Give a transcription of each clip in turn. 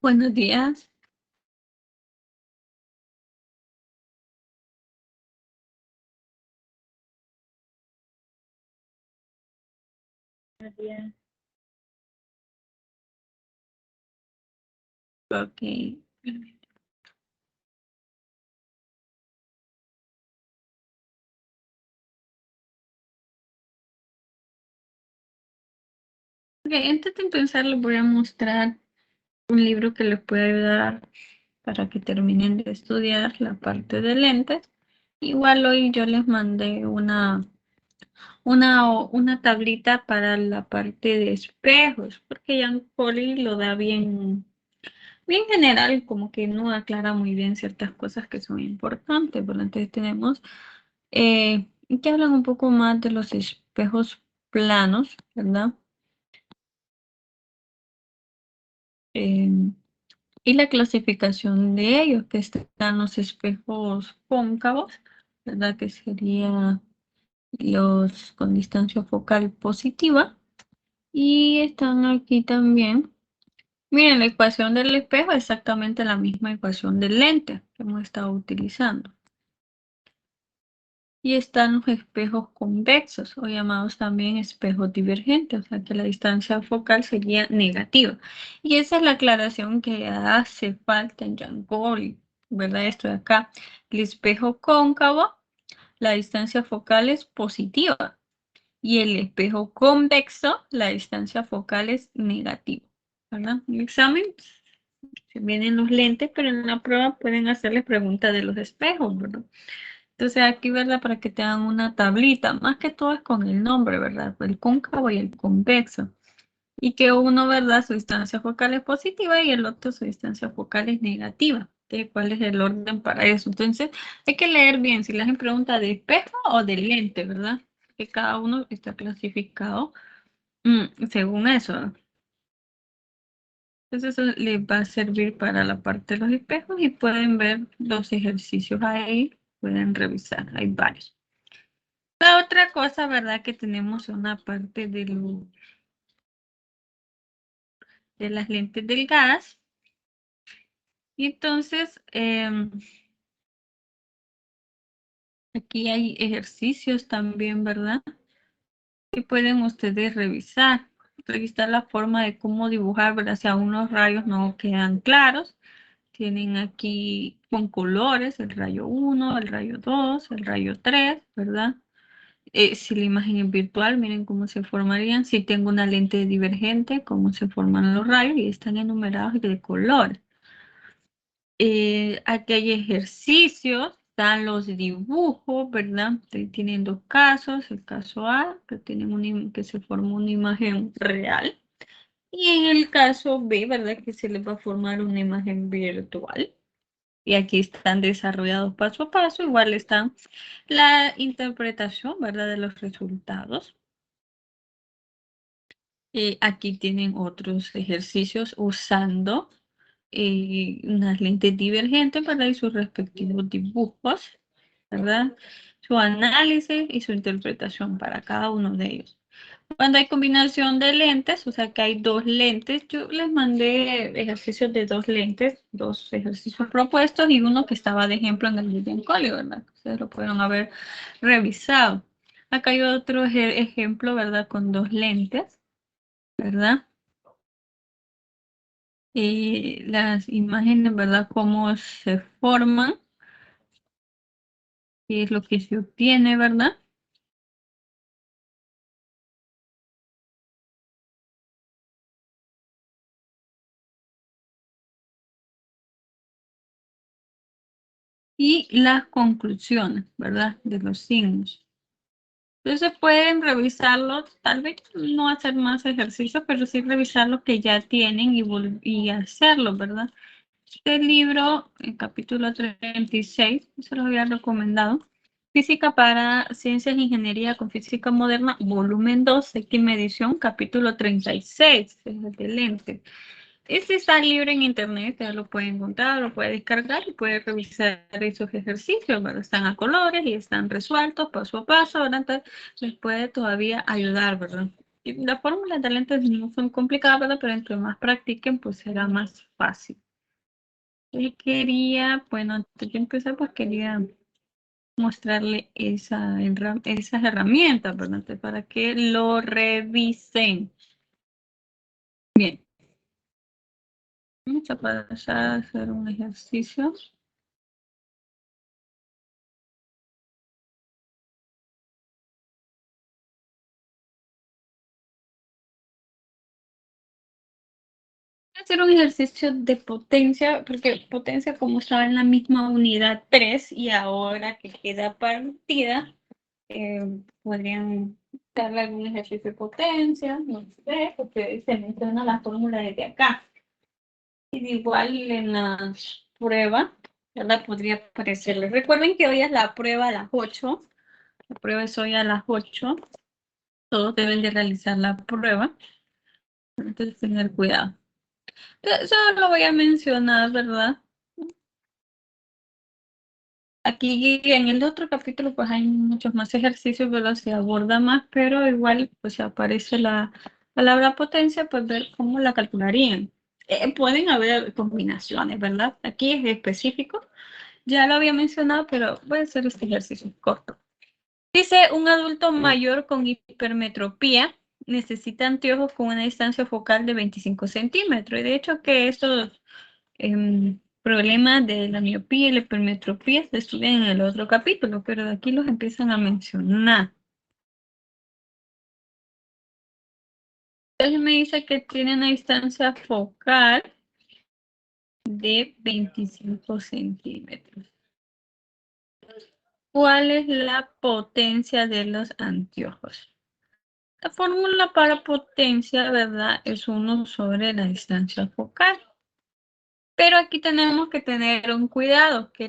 Buenos días. Buenos días. Ok. Ok, antes de empezar les voy a mostrar un libro que les puede ayudar para que terminen de estudiar la parte de lentes. Igual hoy yo les mandé una tablita para la parte de espejos, porque Jan Poli lo da bien general, como que no aclara muy bien ciertas cosas que son importantes. Pero entonces tenemos que hablan un poco más de los espejos planos, ¿verdad? Eh, y la clasificación de ellos, que están los espejos cóncavos, ¿verdad? Que serían los con distancia focal positiva. Y están aquí también. Miren, la ecuación del espejo es exactamente la misma ecuación del lente que hemos estado utilizando. Y están los espejos convexos, o llamados también espejos divergentes, o sea que la distancia focal sería negativa. Y esa es la aclaración que hace falta en Giancoli, ¿verdad? Esto de acá, el espejo cóncavo, la distancia focal es positiva. Y el espejo convexo, la distancia focal es negativa, ¿verdad? En el examen se vienen los lentes, pero en la prueba pueden hacerles preguntas de los espejos, ¿verdad? Entonces aquí, ¿verdad? Para que tengan una tablita, más que todo es con el nombre, ¿verdad? El cóncavo y el convexo. Y que uno, ¿verdad? Su distancia focal es positiva y el otro su distancia focal es negativa. ¿Okay? ¿Cuál es el orden para eso? Entonces hay que leer bien si le hacen pregunta de espejo o de lente, ¿verdad? Que cada uno está clasificado según eso. Entonces eso les va a servir para la parte de los espejos y pueden ver los ejercicios ahí, pueden revisar, hay varios. La otra cosa, ¿verdad? Que tenemos una parte de las lentes delgadas. Y entonces, aquí hay ejercicios también, ¿verdad? Que pueden ustedes revisar. Aquí está la forma de cómo dibujar, ¿verdad? Si aún los rayos no quedan claros. Tienen aquí con colores el rayo 1, el rayo 2, el rayo 3, ¿verdad? Si la imagen es virtual, miren cómo se formarían. Si tengo una lente divergente, cómo se forman los rayos y están enumerados de color. Aquí hay ejercicios, están los dibujos, ¿verdad? Tienen dos casos, el caso A, que, que se forma una imagen real, y en el caso B, ¿verdad? Que se les va a formar una imagen virtual. Y aquí están desarrollados paso a paso, igual están la interpretación, ¿verdad? De los resultados. Aquí tienen otros ejercicios usando unas lentes divergentes, ¿verdad? Y sus respectivos dibujos, ¿verdad? Su análisis y su interpretación para cada uno de ellos. Cuando hay combinación de lentes, o sea que hay dos lentes, yo les mandé ejercicios de dos lentes, dos ejercicios propuestos y uno que estaba de ejemplo en el Vivian College, ¿verdad? Ustedes lo pudieron haber revisado. Acá hay otro ejemplo, ¿verdad? Con dos lentes, ¿verdad? Y las imágenes, ¿verdad? Cómo se forman, qué es lo que se obtiene, ¿verdad? Y las conclusiones, ¿verdad? De los signos. Entonces pueden revisarlo, tal vez no hacer más ejercicios, pero sí revisar lo que ya tienen y hacerlo, ¿verdad? Este libro, el capítulo 36, se lo había recomendado. Física para Ciencias e Ingeniería con Física Moderna, volumen 2, séptima edición, capítulo 36, es el de lente. Este está libre en internet, ya lo puede encontrar, lo puede descargar y puede revisar esos ejercicios, ¿verdad? Están a colores y están resueltos paso a paso, ¿verdad? Entonces, les puede todavía ayudar, ¿verdad? las fórmulas de lentes no son complicadas, ¿verdad? Pero entre más practiquen, pues será más fácil. Y quería, bueno, antes de empezar, pues quería mostrarle esas herramientas, ¿verdad? Entonces, para que lo revisen. Bien. Vamos a pasar a hacer un ejercicio. Hacer un ejercicio de potencia, porque potencia como estaba en la misma unidad 3 y ahora que queda partida, podrían darle algún ejercicio de potencia, no sé, porque se menciona la fórmula desde acá. Y de igual en la prueba, ya la podría aparecerles. Recuerden que hoy es la prueba a las 8. La prueba es hoy a las 8. Todos deben de realizar la prueba. Entonces, tener cuidado. Eso lo voy a mencionar, ¿verdad? Aquí en el otro capítulo pues hay muchos más ejercicios, ¿verdad? Se aborda más, pero igual pues si aparece la palabra potencia, pues ver cómo la calcularían. Pueden haber combinaciones, ¿verdad? Aquí es específico. Ya lo había mencionado, pero voy a hacer este ejercicio corto. Dice, un adulto mayor con hipermetropía necesita anteojos con una distancia focal de 25 centímetros. Y de hecho que estos problemas de la miopía y la hipermetropía se estudian en el otro capítulo, pero aquí los empiezan a mencionar. Entonces me dice que tiene una distancia focal de 25 centímetros. ¿Cuál es la potencia de los anteojos? La fórmula para potencia, ¿verdad? Es 1 sobre la distancia focal. Pero aquí tenemos que tener un cuidado, que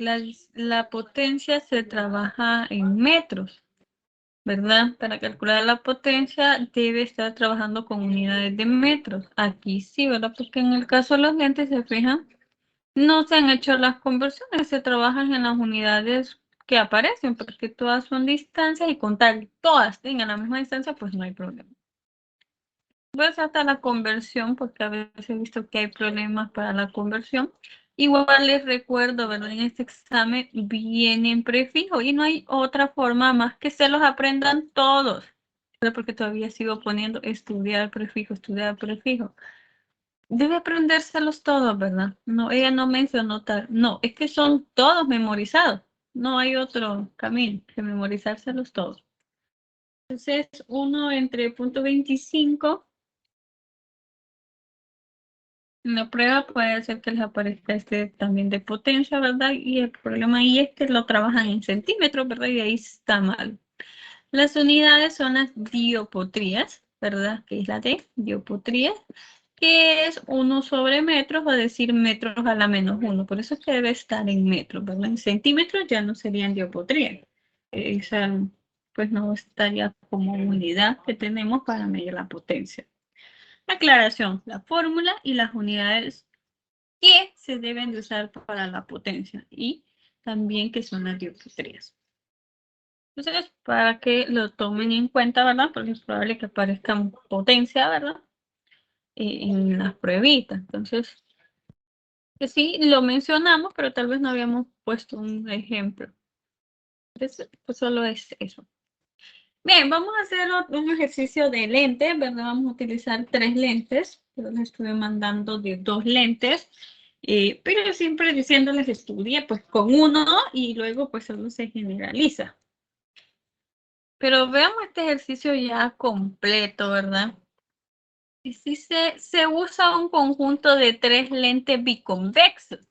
la potencia se trabaja en metros, ¿verdad? Para calcular la potencia debe estar trabajando con unidades de metros. Aquí sí, ¿verdad? Porque en el caso de los lentes, se fijan, no se han hecho las conversiones, se trabajan en las unidades que aparecen, porque todas son distancias y con tal todas tengan la misma distancia, pues no hay problema. Pues hasta la conversión, porque a veces he visto que hay problemas para la conversión. Igual les recuerdo, ¿verdad? En este examen vienen prefijos y no hay otra forma más que se los aprendan todos. Porque todavía sigo poniendo estudiar prefijo, estudiar prefijo. Debe aprendérselos todos, ¿verdad? No, ella no mencionó tal. No, es que son todos memorizados. No hay otro camino que memorizárselos todos. Entonces, uno entre punto 25. En la prueba puede ser que les aparezca este también de potencia, ¿verdad? Y el problema ahí es que lo trabajan en centímetros, ¿verdad? Y ahí está mal. Las unidades son las dioptrías, ¿verdad? Que es la de dioptrías, que es 1 sobre metros, o decir metros a la menos 1. Por eso es que debe estar en metros, ¿verdad? En centímetros ya no serían dioptrías. Esa, pues no estaría como unidad que tenemos para medir la potencia. Aclaración, la fórmula y las unidades que se deben de usar para la potencia y también que son las dioptrías. Entonces, para que lo tomen en cuenta, ¿verdad? Porque es probable que aparezcan potencia, ¿verdad? En las pruebitas. Entonces, que sí, lo mencionamos, pero tal vez no habíamos puesto un ejemplo. Entonces, pues solo es eso. Bien, vamos a hacer un ejercicio de lentes, ¿verdad? Vamos a utilizar 3 lentes. Yo les estuve mandando de 2 lentes, pero siempre diciéndoles estudie pues con uno y luego pues solo se generaliza. Pero veamos este ejercicio ya completo, ¿verdad? Y si se usa un conjunto de 3 lentes biconvexos.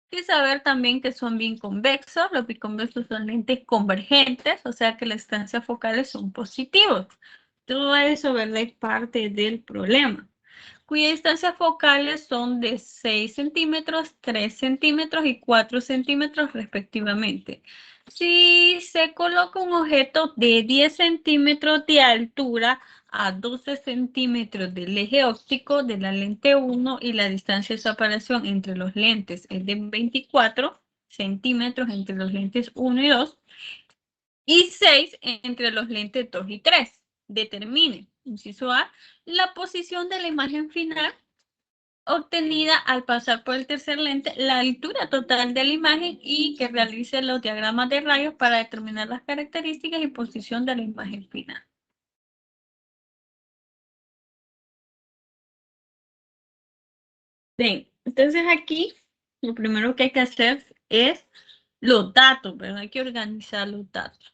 Y saber también que son biconvexos. Los biconvexos son lentes convergentes, o sea que las distancias focales son positivos. Todo eso, ¿verdad? Es parte del problema. Cuyas distancias focales son de 6 centímetros, 3 centímetros y 4 centímetros respectivamente. Si se coloca un objeto de 10 centímetros de altura a 12 centímetros del eje óptico de la lente 1 y la distancia de separación entre los lentes es de 24 centímetros entre los lentes 1 y 2 y 6 entre los lentes 2 y 3. Determine. inciso A, la posición de la imagen final obtenida al pasar por el tercer lente, la altura total de la imagen y que realice los diagramas de rayos para determinar las características y posición de la imagen final. Bien, entonces aquí lo primero que hay que hacer es los datos, ¿verdad? Hay que organizar los datos.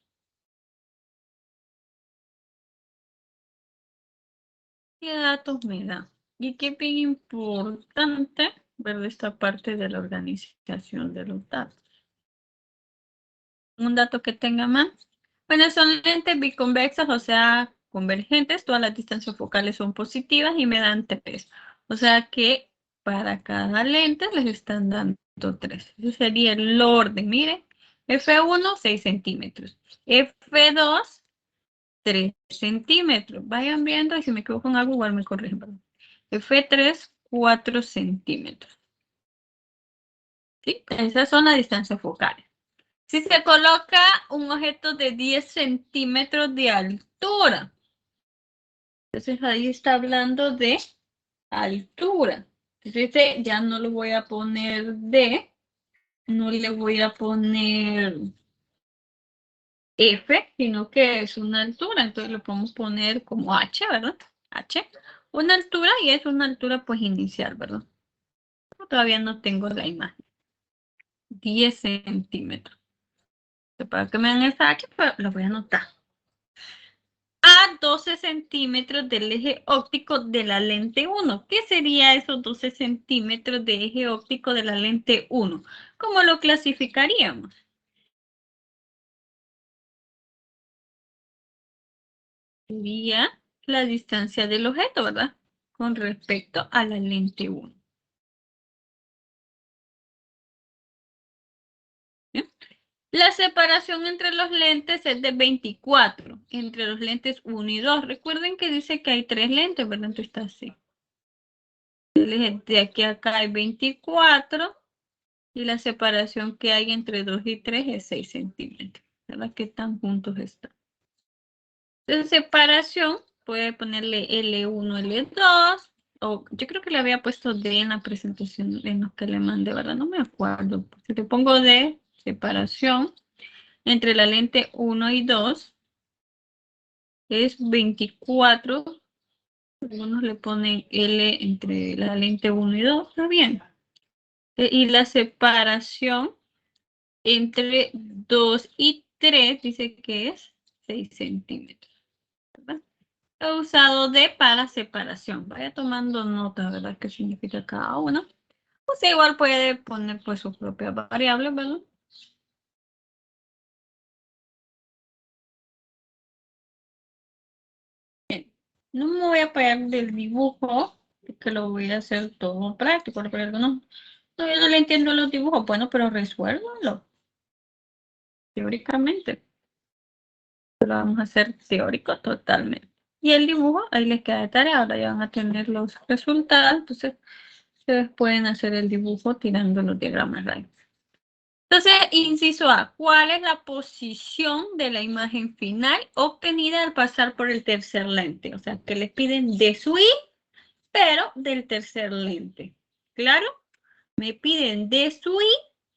¿Qué datos me da? Y qué bien importante ver esta parte de la organización de los datos. Un dato que tenga más. Bueno, son lentes biconvexas, o sea, convergentes. Todas las distancias focales son positivas y me dan 3. O sea que para cada lente les están dando 3. Ese sería el orden. Miren, F1, 6 centímetros. F2, 3 centímetros. Vayan viendo y si me equivoco en algo, igual me corrigen. Perdón. F3, 4 centímetros. ¿Sí? Esas son las distancias focales. Si se coloca un objeto de 10 centímetros de altura, entonces ahí está hablando de altura. Entonces ya no le voy a poner D, no le voy a poner F, sino que es una altura. Entonces lo podemos poner como H, ¿verdad? H. Una altura y es una altura pues inicial, ¿verdad? Todavía no tengo la imagen. 10 centímetros. Para que me den esa H, pues lo voy a anotar. A 12 centímetros del eje óptico de la lente 1. ¿Qué sería esos 12 centímetros de eje óptico de la lente 1? ¿Cómo lo clasificaríamos? Sería la distancia del objeto, ¿verdad? Con respecto a la lente 1. ¿Bien? La separación entre los lentes es de 24, entre los lentes 1 y 2. Recuerden que dice que hay 3 lentes, ¿verdad? Entonces está así. De aquí a acá hay 24. Y la separación que hay entre 2 y 3 es 6 centímetros. ¿Verdad? ¿Qué tan juntos están? Entonces, separación, puede ponerle L1, L2, o yo creo que le había puesto D en la presentación en los que le mandé, ¿verdad? No me acuerdo. Si le pongo D, separación, entre la lente 1 y 2 es 24. Algunos le ponen L entre la lente 1 y 2, está bien. Y la separación entre 2 y 3 dice que es 6 centímetros. ¿Verdad? He usado D para separación. Vaya tomando nota, ¿verdad? ¿Qué significa cada uno? Pues igual puede poner pues su propia variable, ¿verdad? Bien. No me voy a pegar del dibujo, que lo voy a hacer todo práctico, pero no, yo no le entiendo los dibujos. Bueno, pero resuélvanlo teóricamente. Lo vamos a hacer teórico totalmente. Y el dibujo, ahí les queda de tarea, ahora ya van a tener los resultados, entonces ustedes pueden hacer el dibujo tirando los diagramas ahí. Entonces, inciso A, ¿cuál es la posición de la imagen final obtenida al pasar por el tercer lente? O sea, que les piden de su I, pero del tercer lente. ¿Claro? Me piden de su I,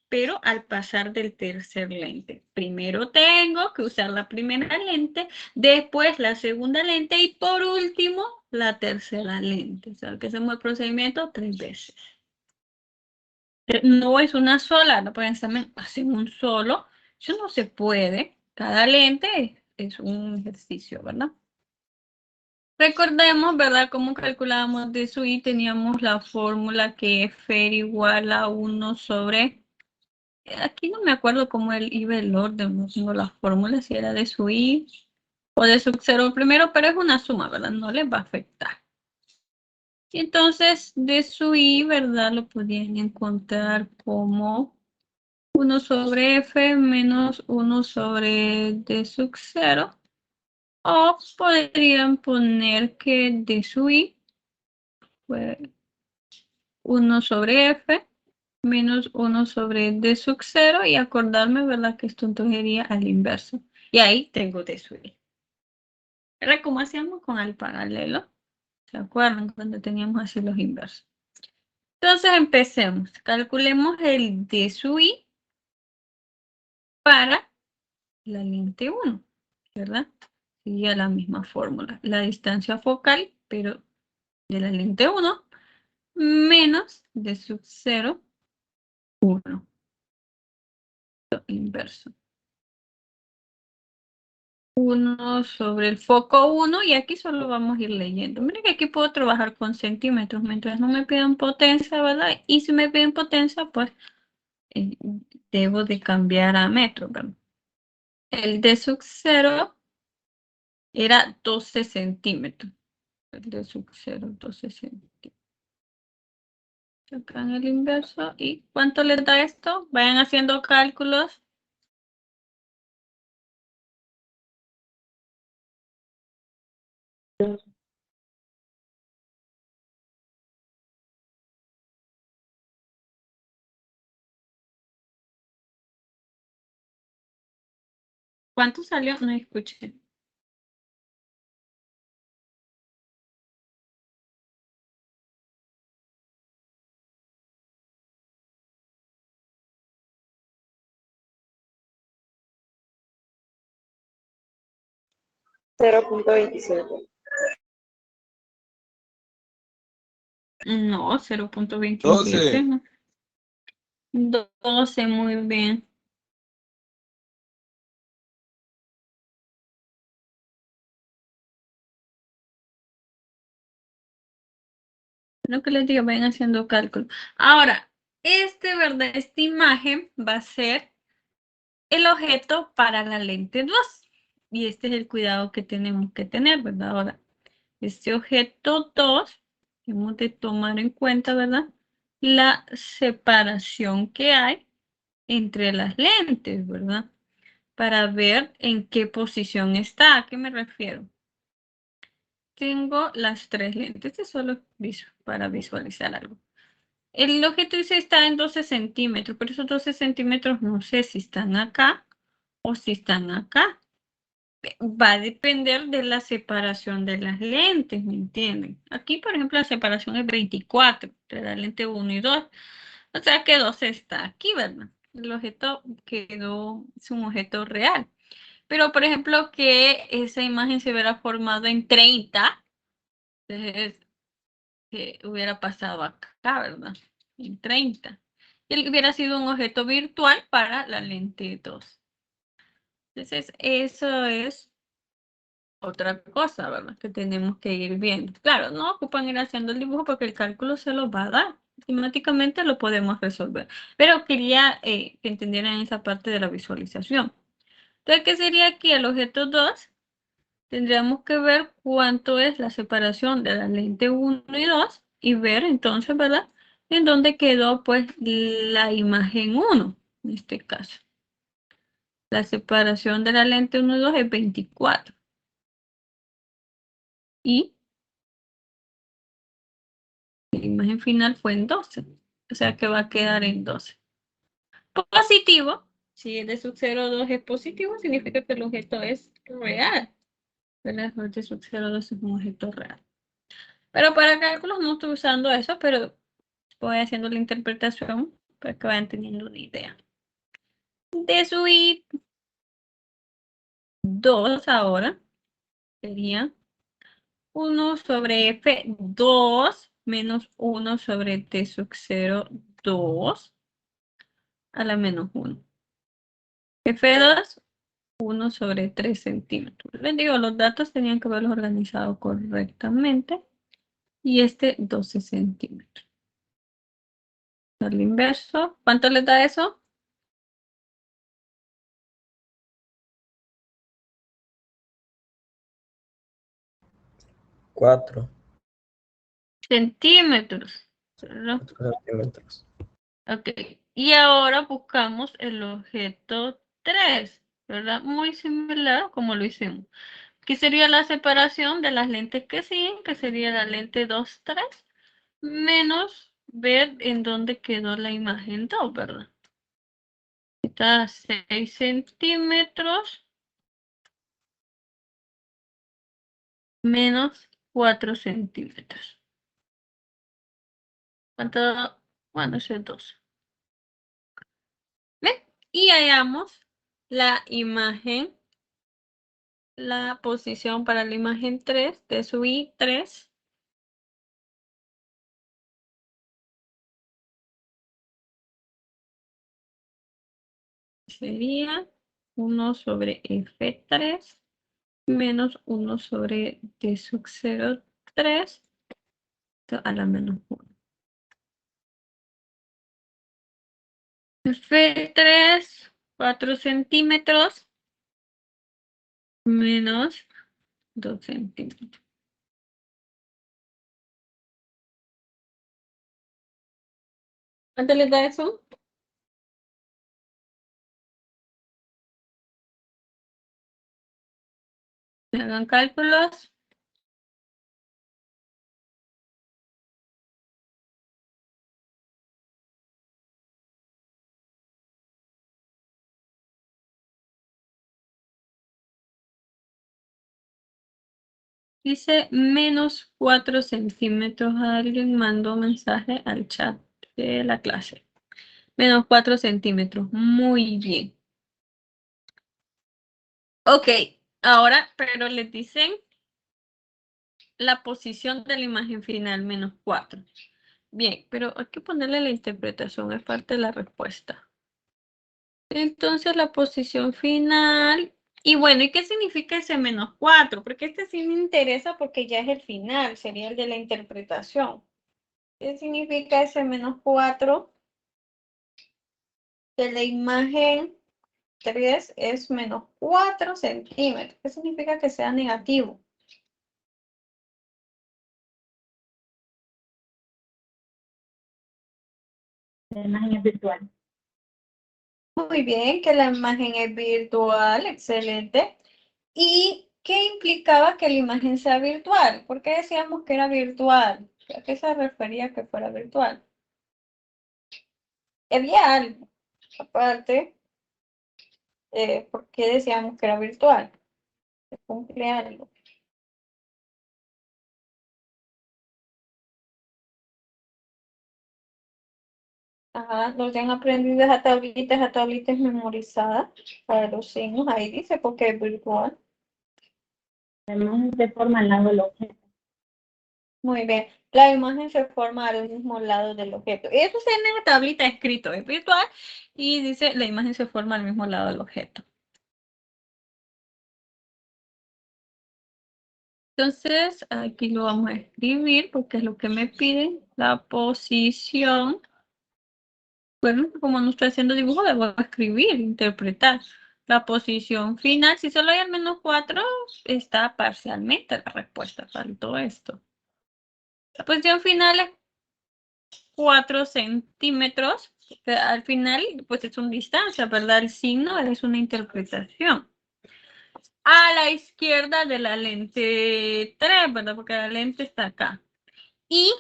pero al pasar del tercer lente. Primero tengo que usar la primera lente, después la segunda lente y por último la tercera lente. O sea, que hacemos el procedimiento 3 veces. No es una sola, no pueden hacer un solo. Eso no se puede. Cada lente es un ejercicio, ¿verdad? Recordemos, ¿verdad? Cómo calculábamos de su I. Teníamos la fórmula que F era igual a 1 sobre... Aquí no me acuerdo cómo iba el orden, no tengo las fórmulas, si era de su I o de su cero primero, pero es una suma, ¿verdad? No les va a afectar. Y entonces, de su I, ¿verdad? Lo podían encontrar como 1 sobre F menos 1 sobre D sub 0. O podrían poner que D sub I fue 1 sobre F menos 1 sobre D sub 0 y acordarme, ¿verdad? Que esto entonces sería al inverso. Y ahí tengo D sub I. Era como hacíamos con el paralelo. ¿Se acuerdan cuando teníamos así los inversos? Entonces empecemos. Calculemos el D sub I para la lente 1, ¿verdad? Sería la misma fórmula. La distancia focal, pero de la lente 1, menos D sub 0, 1. Inverso. 1 sobre el foco 1 y aquí solo vamos a ir leyendo. Miren que aquí puedo trabajar con centímetros mientras no me pidan potencia, ¿verdad? Y si me piden potencia, pues eh, debo de cambiar a metros, ¿verdad? El D sub 0 era 12 centímetros. El D sub 0, 12 centímetros. Acá en el inverso. ¿Y cuánto les da esto? Vayan haciendo cálculos. ¿Cuánto salió? No escuché. 0.27. No, 0.27. 12. 12, muy bien. Lo que les digo, vayan haciendo cálculo. Ahora, ¿verdad? Esta imagen va a ser el objeto para la lente 2. Y este es el cuidado que tenemos que tener, ¿verdad? Ahora, este objeto 2, hemos de tomar en cuenta, ¿verdad? La separación que hay entre las lentes, ¿verdad? Para ver en qué posición está. ¿A qué me refiero? Tengo las tres lentes, es solo para visualizar algo. El objeto dice está en 12 centímetros, pero esos 12 centímetros no sé si están acá o si están acá. Va a depender de la separación de las lentes, ¿me entienden? Aquí, por ejemplo, la separación es 24 entre la lente 1 y 2. O sea que 12 está aquí, ¿verdad? El objeto es un objeto real. Pero, por ejemplo, que esa imagen se hubiera formado en 30, entonces que hubiera pasado acá, ¿verdad? En 30. Y hubiera sido un objeto virtual para la lente 2. Entonces, eso es otra cosa, ¿verdad? Que tenemos que ir viendo. Claro, no ocupan ir haciendo el dibujo porque el cálculo se lo va a dar. Matemáticamente lo podemos resolver. Pero quería que entendieran esa parte de la visualización. Entonces, ¿qué sería aquí el objeto 2? Tendríamos que ver cuánto es la separación de la lente 1 y 2 y ver entonces, ¿verdad? En dónde quedó pues la imagen 1, en este caso. La separación de la lente 1 y 2 es 24. Y la imagen final fue en 12. O sea que va a quedar en 12. Positivo, si el de sub 0,2 es positivo, significa que el objeto es real. ¿Verdad? El de sub 0,2 es un objeto real. Pero para cálculos no estoy usando eso, pero voy haciendo la interpretación para que vayan teniendo una idea. De sub I 2 ahora sería 1 sobre F2 menos 1 sobre T sub 0, 2 a la menos 1. F2, 1 sobre 3 centímetros. Les digo, los datos tenían que haberlos organizado correctamente. Y este 12 centímetros. Al inverso, ¿cuánto les da eso? 4 Centímetros. ¿Verdad? centímetros. Ok. Y ahora buscamos el objeto 3, ¿verdad? Muy similar como lo hicimos. Aquí sería la separación de las lentes que siguen, que sería la lente 2, 3, menos ver en dónde quedó la imagen 2, ¿verdad? Está a 6 centímetros menos 4 centímetros. ¿Cuánto? Bueno, eso es 2. ¿Ven? Y hallamos la imagen, la posición para la imagen 3 de su I3. Sería 1 sobre F3 menos 1 sobre D sub 0, 3 a la menos 1. F3, 4 centímetros menos 2 centímetros. ¿Cuánto les da eso? Hagan cálculos. Dice menos 4 centímetros. Alguien mandó mensaje al chat de la clase. Menos 4 centímetros. Muy bien. Ok, ahora, pero les dicen la posición de la imagen final, menos 4. Bien, pero hay que ponerle la interpretación, es parte de la respuesta. Entonces la posición final, y bueno, ¿y qué significa ese menos 4? Porque este sí me interesa porque ya es el final, sería el de la interpretación. ¿Qué significa ese menos 4? Que la imagen 3 es menos 4 centímetros. ¿Qué significa que sea negativo? La imagen es virtual. Muy bien, que la imagen es virtual, excelente. ¿Y qué implicaba que la imagen sea virtual? ¿Por qué decíamos que era virtual? ¿A qué se refería que fuera virtual? Había algo, aparte, ¿por qué decíamos que era virtual? Se cumple algo. Ajá, los que han aprendido esa tablita es memorizada para los signos, ahí dice porque es virtual. La imagen se forma al lado del objeto. Muy bien, la imagen se forma al mismo lado del objeto. Eso está en la tablita escrito, es virtual y dice la imagen se forma al mismo lado del objeto. Entonces, aquí lo vamos a escribir porque es lo que me piden. La posición. Bueno, como no estoy haciendo dibujo, debo escribir, interpretar. La posición final, si solo hay al menos 4, está parcialmente la respuesta. Faltó esto. La posición final es 4 centímetros. Al final, pues es una distancia, ¿verdad? El signo es una interpretación. A la izquierda de la lente 3, ¿verdad? Porque la lente está acá. Y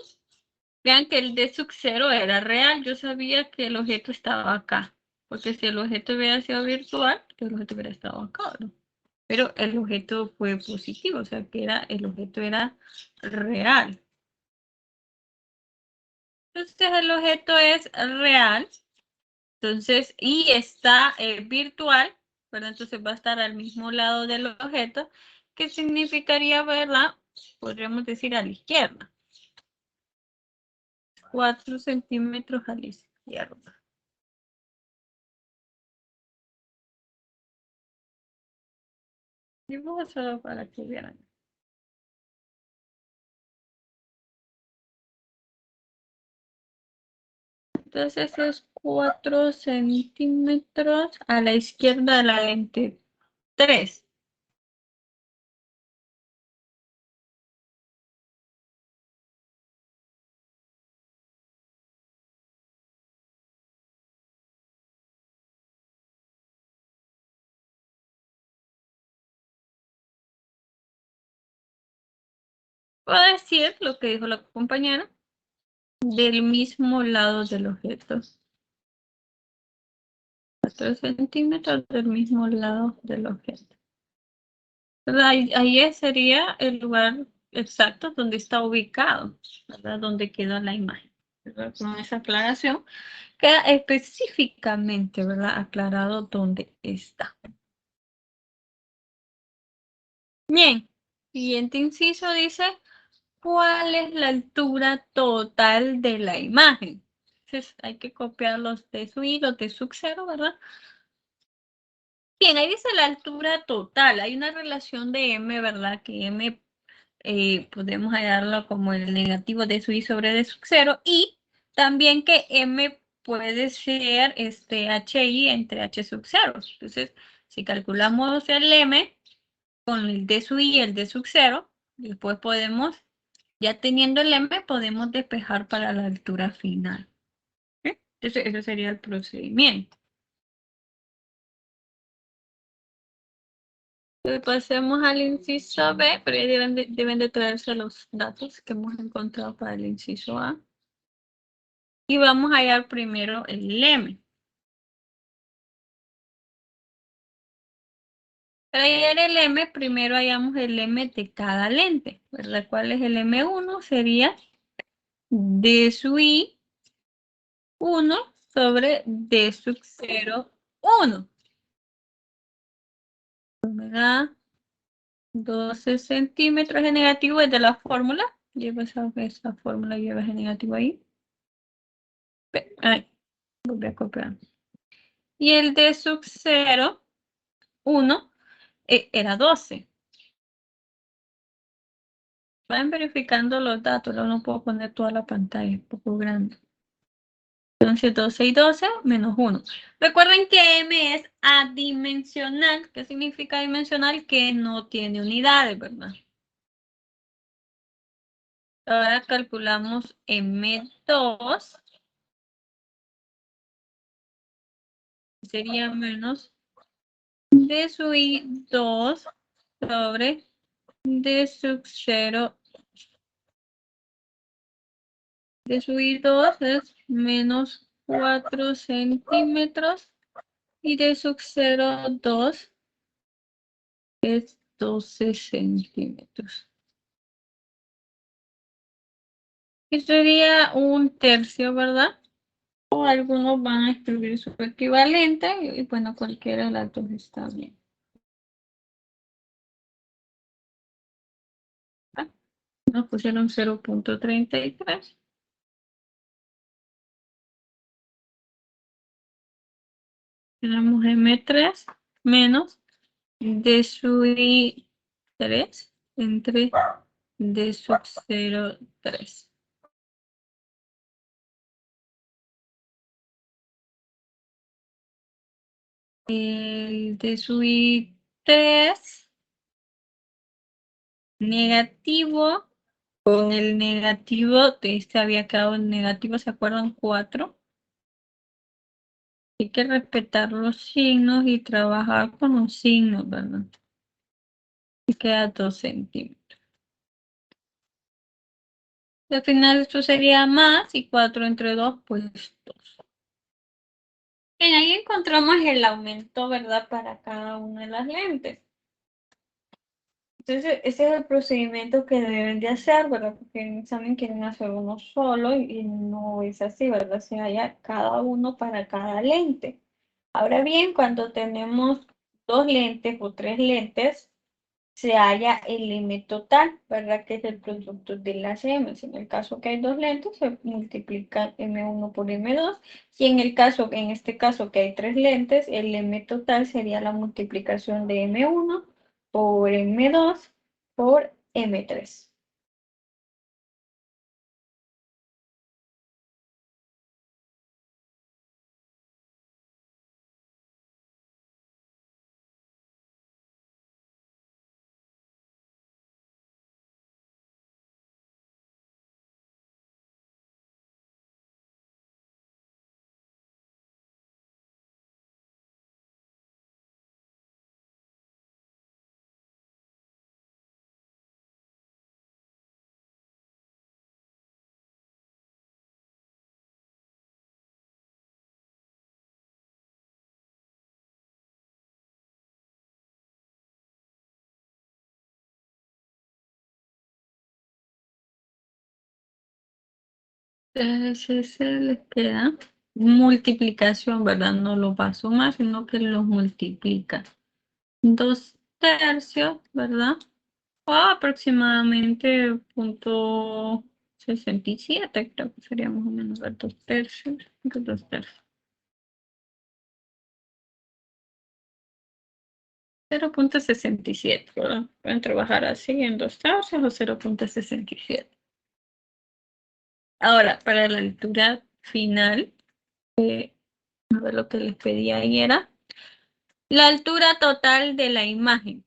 vean que el D sub 0 era real. Yo sabía que el objeto estaba acá. Porque si el objeto hubiera sido virtual, el objeto hubiera estado acá, ¿no? Pero el objeto fue positivo, o sea que el objeto era real. Entonces el objeto es real. Entonces, y está virtual, ¿verdad? Entonces va a estar al mismo lado del objeto, que significaría, ¿verdad? Podríamos decir a la izquierda. 4 centímetros a la izquierda. Dibujo solo para que vieran. Entonces es 4 centímetros a la izquierda de la lente 3. Puedo decir lo que dijo la compañera, del mismo lado del objeto. 4 centímetros del mismo lado del objeto. Ahí sería el lugar exacto donde está ubicado, ¿verdad? Donde queda la imagen. ¿Verdad? Con esa aclaración queda específicamente, ¿verdad? Aclarado dónde está. Bien, siguiente inciso dice, ¿cuál es la altura total de la imagen? Entonces hay que copiar los de su y los de sub 0, ¿verdad? Bien, ahí dice la altura total. Hay una relación de m, ¿verdad? Que m podemos hallarlo como el negativo de su y sobre de sub 0 y también que m puede ser hi entre h sub 0. Entonces, si calculamos el m con el de su y el de sub 0, después podemos, ya teniendo el m, podemos despejar para la altura final. Entonces, ese sería el procedimiento. Pasemos al inciso B, pero ya deben de traerse los datos que hemos encontrado para el inciso A. Y vamos a hallar primero el M. Para hallar el M, primero hallamos el M de cada lente, ¿verdad? ¿Cuál es el M1? Sería D sub I 1 sobre D sub 0, 1. Me da 12 centímetros de negativo desde la fórmula. Lleva esa fórmula, lleva ese negativo ahí. Ay, voy a copiar. Y el D sub 0, 1, era 12. Vayan verificando los datos, no puedo poner toda la pantalla, es un poco grande. Entonces 12 y 12 menos 1. Recuerden que M es adimensional. ¿Qué significa adimensional? Que no tiene unidades, ¿verdad? Ahora calculamos M2. Sería menos D sub I 2 sobre D sub 0. De subir 2 es menos 4 centímetros y de sub 0, 2 es 12 centímetros. Y sería un tercio, ¿verdad? O algunos van a escribir su equivalente y bueno, cualquiera de las dos está bien. Nos pusieron 0.33. Tenemos M3 menos D sub 3 entre D sub 0, 3. El de su I3 negativo, con el negativo, de este había quedado en negativo, ¿se acuerdan? 4. Hay que respetar los signos y trabajar con los signos, ¿verdad? Y queda 2 centímetros. Al final esto sería más y 4 entre 2, pues 2. Bien, ahí encontramos el aumento, ¿verdad? Para cada una de las lentes. Entonces, ese es el procedimiento que deben de hacer, ¿verdad? Porque en el examen quieren hacer uno solo y no es así, ¿verdad? Se halla cada uno para cada lente. Ahora bien, cuando tenemos 2 lentes o 3 lentes, se halla el M total, ¿verdad? Que es el producto de las M. En el caso que hay 2 lentes, se multiplica M1 por M2. Y en este caso que hay 3 lentes, el M total sería la multiplicación de M1 por M2 por M3. Entonces se les queda multiplicación, ¿verdad? No lo va a sumar, sino que los multiplica. 2/3, ¿verdad? O aproximadamente 0,67, creo que sería más o menos 2/3, 2/3. 0,67, ¿verdad? Pueden trabajar así en 2/3 o 0,67. Ahora, para la altura final, a ver lo que les pedí ahí era la altura total de la imagen.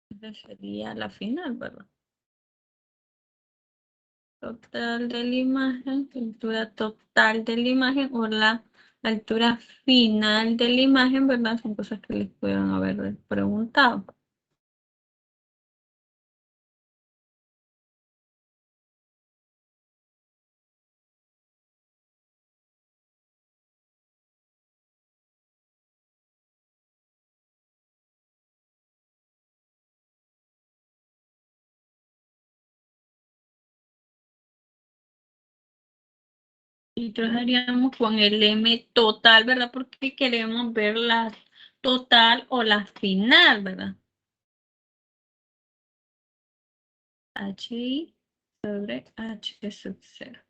Esa sería la final, ¿verdad? Total de la imagen, altura total de la imagen o la altura final de la imagen, ¿verdad? Son cosas que les puedan haber preguntado. Y trabajaríamos con el M total, ¿verdad? Porque queremos ver la total o la final, ¿verdad? HI sobre H sub 0.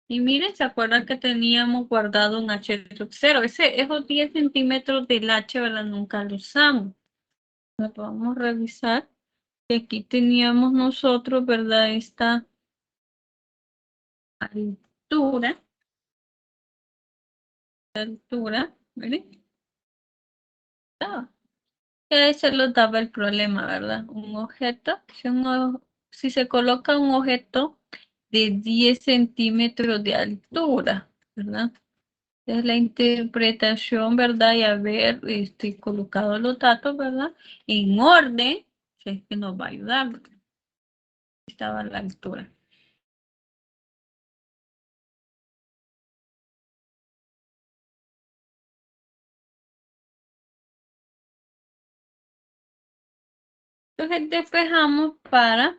Y miren, ¿se acuerdan que teníamos guardado un H sub 0? Esos 10 centímetros del H, ¿verdad? Nunca lo usamos. Vamos a revisar. Y aquí teníamos nosotros, ¿verdad? Esta altura, ¿verdad? Ah, ese lo daba el problema, ¿verdad? Un objeto, si se coloca un objeto de 10 centímetros de altura, ¿verdad? Es la interpretación, ¿verdad? Y haber colocado los datos, ¿verdad? En orden, si es que nos va a ayudar, ¿verdad? Estaba a la altura. Entonces despejamos para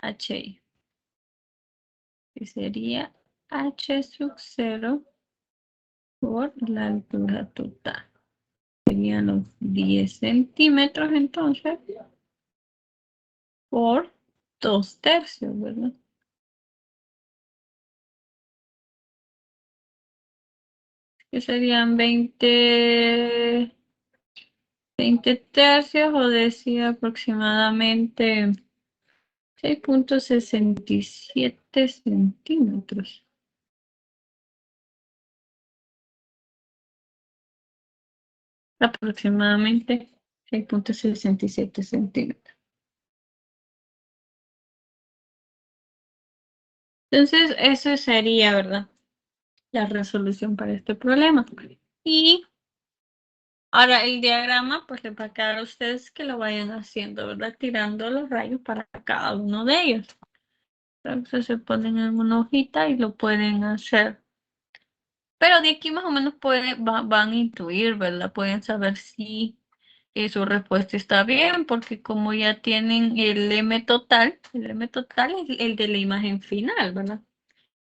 HI, que sería H sub 0 por la altura total. Serían los 10 centímetros entonces por 2/3, ¿verdad? Que serían 20 tercios o decía aproximadamente 6,67 centímetros. Aproximadamente 6,67 centímetros. Entonces, eso sería, ¿verdad? La resolución para este problema. Y ahora el diagrama, pues les va a quedar a ustedes que lo vayan haciendo, ¿verdad? Tirando los rayos para cada uno de ellos. Entonces se ponen en una hojita y lo pueden hacer. Pero de aquí más o menos van a intuir, ¿verdad? Pueden saber si su respuesta está bien, porque como ya tienen el M total es el de la imagen final, ¿verdad?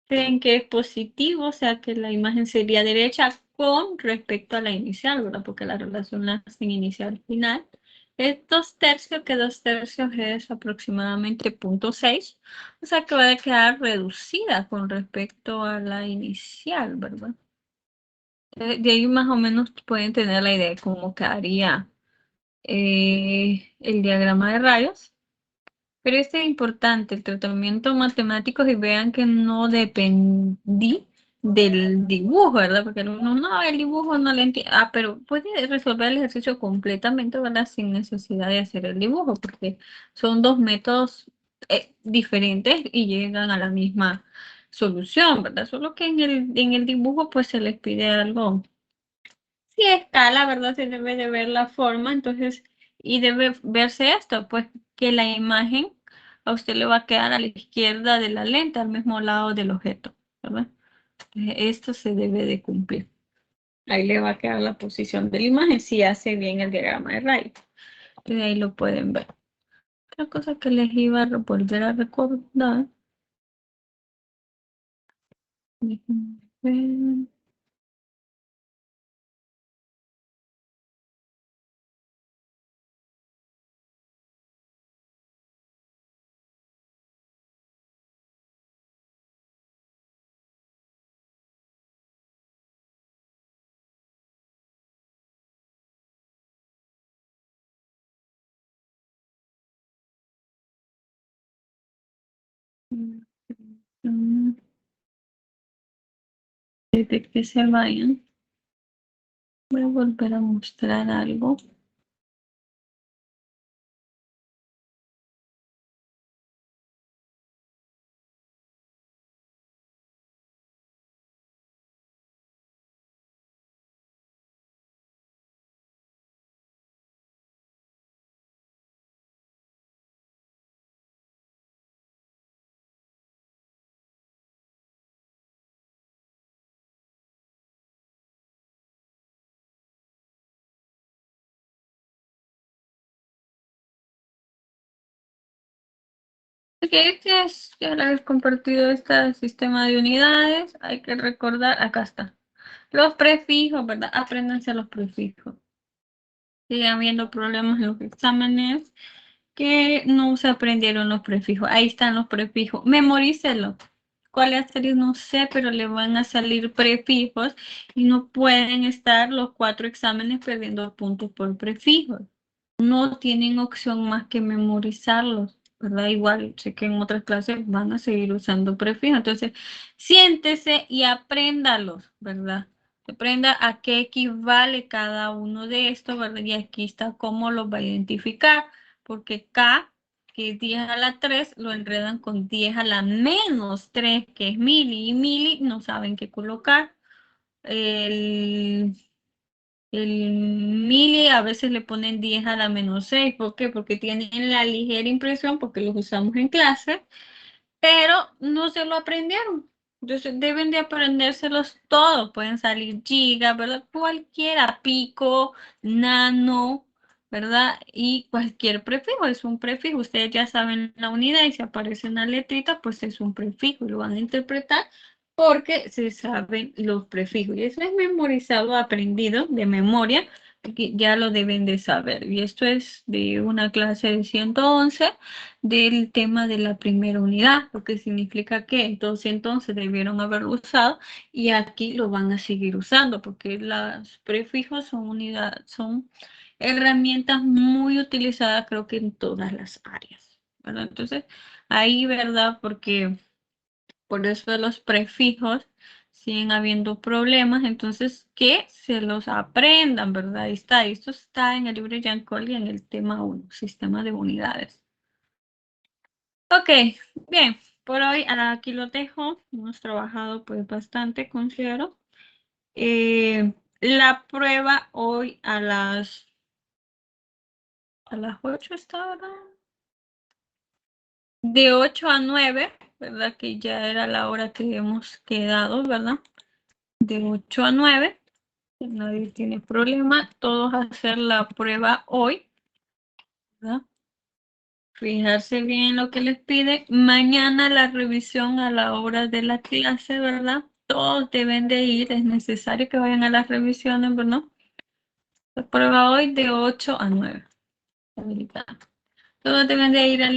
Creen que es positivo, o sea que la imagen sería derecha con respecto a la inicial, ¿verdad? Porque la relación la hacen inicial-final. Es 2/3, que 2/3 es aproximadamente 0,6, o sea que va a quedar reducida con respecto a la inicial, ¿verdad? De ahí más o menos pueden tener la idea de cómo quedaría el diagrama de rayos. Pero es importante el tratamiento matemático y vean que no dependí del dibujo, ¿verdad? Porque algunos, no, el dibujo no le entiendo. Ah, pero puede resolver el ejercicio completamente, ¿verdad? Sin necesidad de hacer el dibujo, porque son dos métodos diferentes y llegan a la misma solución, ¿verdad? Solo que en el dibujo pues se les pide algo. Si escala, ¿verdad? Se debe de ver la forma, entonces, y debe verse esto, pues que la imagen a usted le va a quedar a la izquierda de la lente, al mismo lado del objeto, ¿verdad? Entonces, esto se debe de cumplir. Ahí le va a quedar la posición de la imagen si hace bien el diagrama de raíz. Y ahí lo pueden ver. Otra cosa que les iba a volver a recordar. Déjenme ver. Desde que se vayan, voy a volver a mostrar algo. Ok, ya les he compartido este sistema de unidades. Hay que recordar, acá está. Los prefijos, ¿verdad? Apréndanse los prefijos. Sigan viendo problemas en los exámenes que no se aprendieron los prefijos. Ahí están los prefijos. Memorícelos. ¿Cuáles series? No sé, pero le van a salir prefijos y no pueden estar los 4 exámenes perdiendo puntos por prefijos. No tienen opción más que memorizarlos, ¿verdad? Igual sé que en otras clases van a seguir usando prefijos. Entonces, siéntese y apréndalos, ¿verdad? Aprenda a qué equivale cada uno de estos, ¿verdad? Y aquí está cómo los va a identificar, porque K, que es 10 a la 3, lo enredan con 10 a la menos 3, que es mili, y mili no saben qué colocar. El mili a veces le ponen 10 a la menos 6. ¿Por qué? Porque tienen la ligera impresión, porque los usamos en clase, pero no se lo aprendieron. Entonces deben de aprendérselos todos. Pueden salir giga, ¿verdad? Cualquiera, pico, nano, ¿verdad? Y cualquier prefijo es un prefijo. Ustedes ya saben la unidad y si aparece una letrita, pues es un prefijo y lo van a interpretar porque se saben los prefijos. Y eso es memorizado, aprendido de memoria, que ya lo deben de saber. Y esto es de una clase de 111 del tema de la primera unidad, lo que significa que entonces debieron haberlo usado y aquí lo van a seguir usando porque los prefijos son herramientas muy utilizadas creo que en todas las áreas, ¿verdad? Entonces, ahí, ¿verdad? Porque por eso los prefijos siguen habiendo problemas, entonces que se los aprendan, ¿verdad? Ahí está, esto está en el libro de Giancoli en el tema 1, sistema de unidades. Ok, bien, por hoy aquí lo dejo. Hemos trabajado pues bastante, considero. La prueba hoy a las 8 está, ¿verdad? De 8 a 9, ¿verdad? Que ya era la hora que hemos quedado, ¿verdad? De 8 a 9, nadie tiene problema. Todos a hacer la prueba hoy, ¿verdad? Fijarse bien lo que les pide. Mañana la revisión a la hora de la clase, ¿verdad? Todos deben de ir, es necesario que vayan a las revisiones, ¿verdad? La prueba hoy de 8 a 9. Todos deben de ir a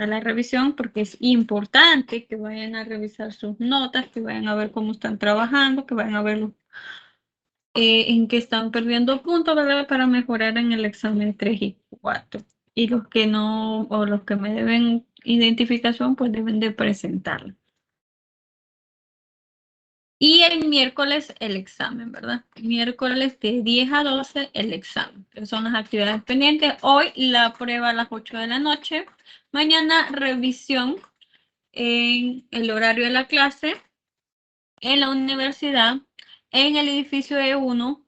la revisión porque es importante que vayan a revisar sus notas, que vayan a ver cómo están trabajando, que vayan a ver en qué están perdiendo puntos, ¿verdad? Para mejorar en el examen 3 y 4. Y los que no, o los que me deben identificación, pues deben de presentarla. Y el miércoles el examen, ¿verdad? Miércoles de 10 a 12 el examen. Que son las actividades pendientes. Hoy la prueba a las 8 de la noche. Mañana revisión en el horario de la clase, en la universidad, en el edificio E1,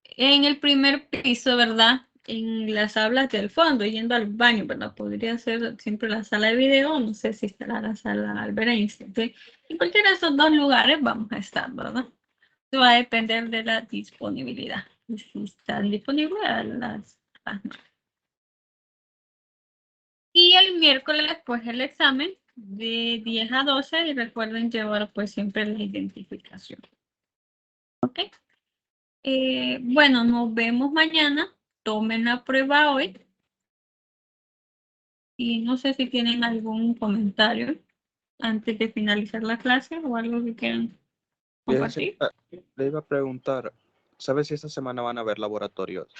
en el primer piso, ¿verdad? En las aulas del fondo, yendo al baño, ¿verdad? Podría ser siempre la sala de video, no sé si estará la sala Albert Einstein, ¿sí? En cualquiera de esos dos lugares vamos a estar, ¿verdad? va a depender de la disponibilidad. Si están disponibles a las 9. Y el miércoles, pues, el examen de 10 a 12 y recuerden llevar, pues, siempre la identificación. ¿Ok? Bueno, nos vemos mañana. Tomen la prueba hoy. Y no sé si tienen algún comentario antes de finalizar la clase o algo que quieran compartir. Le iba a preguntar, ¿sabes si esta semana van a haber laboratorios?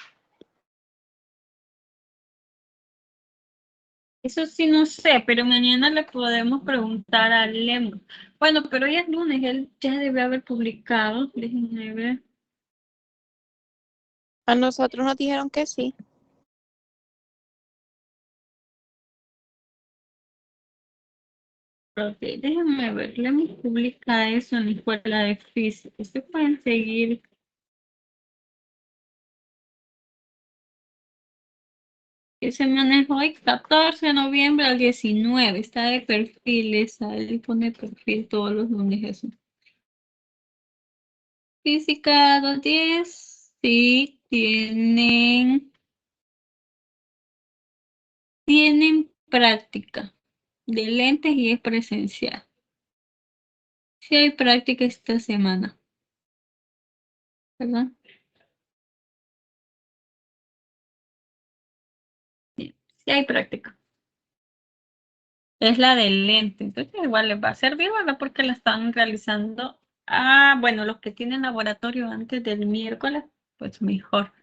Eso sí no sé, pero mañana le podemos preguntar a Lemo. Bueno, pero hoy es lunes, él ya debe haber publicado. Déjenme ver. A nosotros nos dijeron que sí. Ok, déjenme ver. Lemo publica eso en la escuela de física. Ustedes pueden seguir. Que se manejó hoy 14 de noviembre al 19. Está de perfiles. Ahí pone perfil todos los lunes eso. Física 210, sí, tienen práctica de lentes y es presencial. Sí hay práctica esta semana, ¿verdad? Sí, sí hay práctica. Es la de lente, entonces igual les va a servir, ¿verdad? Porque la están realizando. Ah, bueno, los que tienen laboratorio antes del miércoles, pues mejor,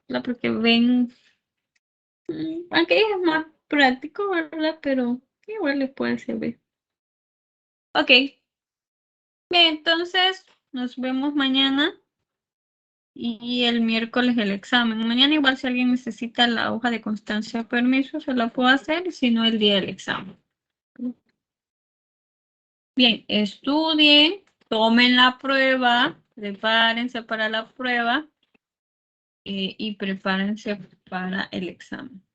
¿verdad? Porque ven, aunque es más práctico, ¿verdad? Pero igual les puede servir. Ok. Bien, entonces nos vemos mañana y el miércoles el examen. Mañana igual si alguien necesita la hoja de constancia de permiso se la puedo hacer, si no el día del examen. Bien, estudien, tomen la prueba, prepárense para la prueba y prepárense para el examen.